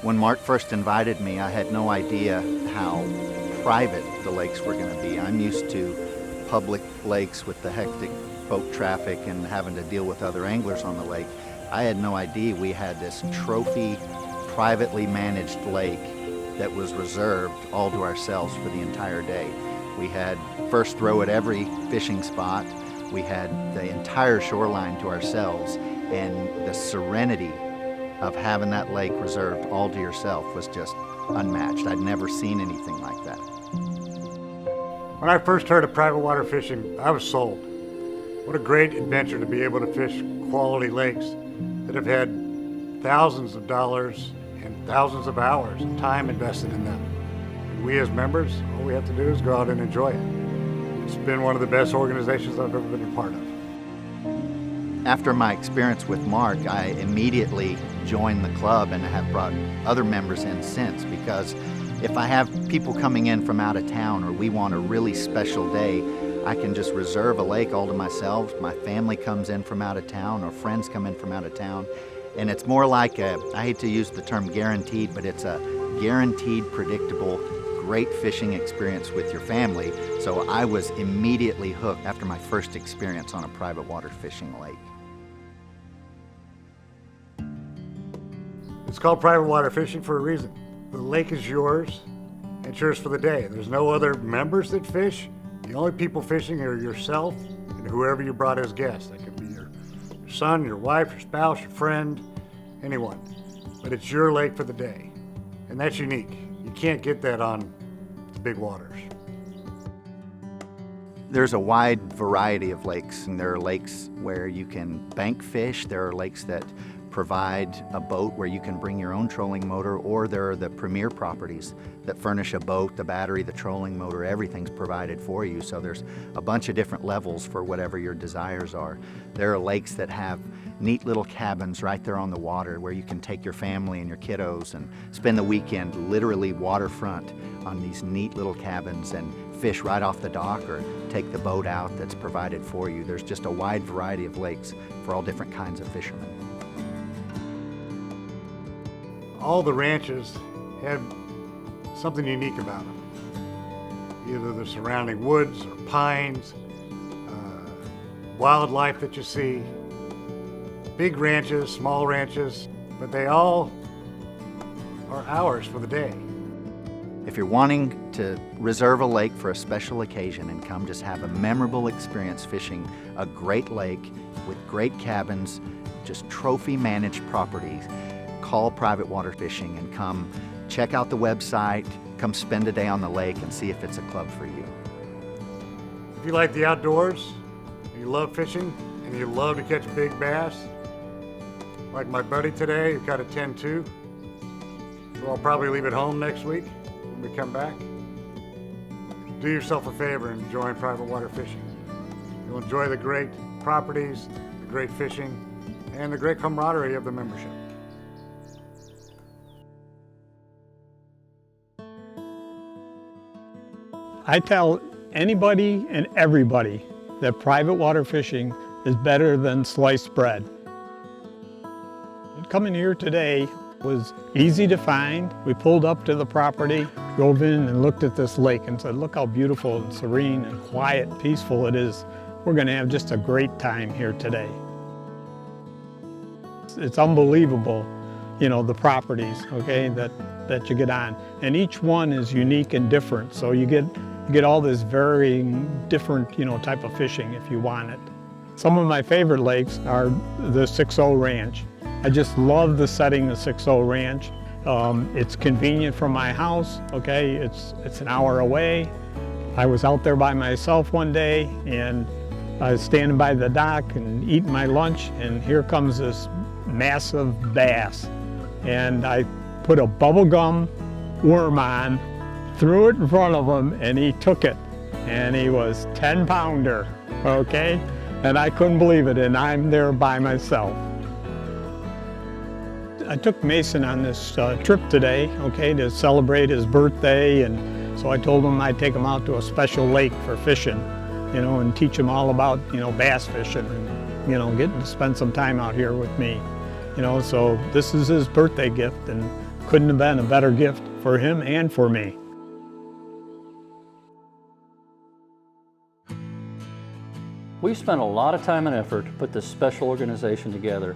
When Mark first invited me, I had no idea how private the lakes were going to be. I'm used to public lakes with the hectic boat traffic and having to deal with other anglers on the lake. I had no idea we had this trophy, privately managed lake that was reserved all to ourselves for the entire day. We had first throw at every fishing spot. We had the entire shoreline to ourselves, and the serenity of having that lake reserved all to yourself was just unmatched. I'd never seen anything like that. When I first heard of private water fishing, I was sold. What a great adventure to be able to fish quality lakes that have had thousands of dollars and thousands of hours of time invested in them. And we as members, all we have to do is go out and enjoy it. It's been one of the best organizations I've ever been a part of. After my experience with Mark, I immediately joined the club and have brought other members in since, because if I have people coming in from out of town or we want a really special day, I can just reserve a lake all to myself. My family comes in from out of town or friends come in from out of town. And it's more like I hate to use the term guaranteed, but it's a guaranteed, predictable, great fishing experience with your family. So I was immediately hooked after my first experience on a private water fishing lake. It's called private water fishing for a reason. The lake is yours, and it's yours for the day. There's no other members that fish. The only people fishing are yourself and whoever you brought as guests. That could be your son, your wife, your spouse, your friend, anyone. But it's your lake for the day, and that's unique. You can't get that on the big waters. There's a wide variety of lakes, and there are lakes where you can bank fish. There are lakes that provide a boat where you can bring your own trolling motor, or there are the premier properties that furnish a boat, the battery, the trolling motor, everything's provided for you. So there's a bunch of different levels for whatever your desires are. There are lakes that have neat little cabins right there on the water where you can take your family and your kiddos and spend the weekend literally waterfront on these neat little cabins and fish right off the dock or take the boat out that's provided for you. There's just a wide variety of lakes for all different kinds of fishermen. All the ranches have something unique about them. Either the surrounding woods or pines, wildlife that you see, big ranches, small ranches, but they all are ours for the day. If you're wanting to reserve a lake for a special occasion and come just have a memorable experience fishing a great lake with great cabins, just trophy managed properties, call Private Water Fishing and come check out the website, come spend a day on the lake and see if it's a club for you. If you like the outdoors, and you love fishing, and you love to catch big bass, like my buddy today who caught a 10-2, who I'll probably leave at home next week when we come back, do yourself a favor and join Private Water Fishing. You'll enjoy the great properties, the great fishing, and the great camaraderie of the membership. I tell anybody and everybody that private water fishing is better than sliced bread. And coming here today was easy to find. We pulled up to the property, drove in and looked at this lake and said, look how beautiful and serene and quiet, peaceful it is. We're going to have just a great time here today. It's unbelievable, you know, the properties, okay, that you get on. And each one is unique and different, so you get all this very different, you know, type of fishing if you want it. Some of my favorite lakes are the 6-0 Ranch. I just love the setting of 6-0 Ranch. It's convenient from my house, okay? It's an hour away. I was out there by myself one day and I was standing by the dock and eating my lunch, and here comes this massive bass. And I put a bubblegum worm on, threw it in front of him, and he took it. And he was 10-pounder, okay? And I couldn't believe it, and I'm there by myself. I took Mason on this trip today, okay, to celebrate his birthday, and so I told him I'd take him out to a special lake for fishing, you know, and teach him all about, you know, bass fishing and, you know, getting to spend some time out here with me. You know, so this is his birthday gift, and couldn't have been a better gift for him and for me. We've spent a lot of time and effort to put this special organization together.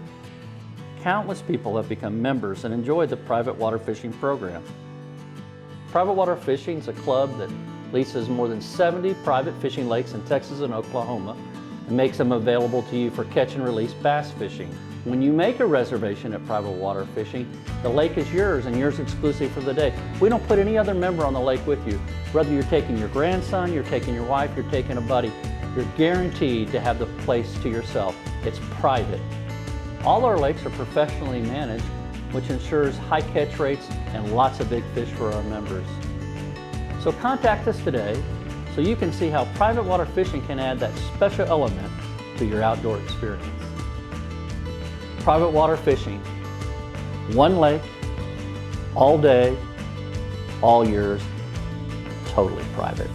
Countless people have become members and enjoyed the private water fishing program. Private water fishing is a club that leases more than 70 private fishing lakes in Texas and Oklahoma and makes them available to you for catch and release bass fishing. When you make a reservation at private water fishing, the lake is yours and yours exclusively for the day. We don't put any other member on the lake with you. Whether you're taking your grandson, you're taking your wife, you're taking a buddy, you're guaranteed to have the place to yourself. It's private. All our lakes are professionally managed, which ensures high catch rates and lots of big fish for our members. So contact us today so you can see how private water fishing can add that special element to your outdoor experience. Private water fishing, one lake, all day, all years, totally private.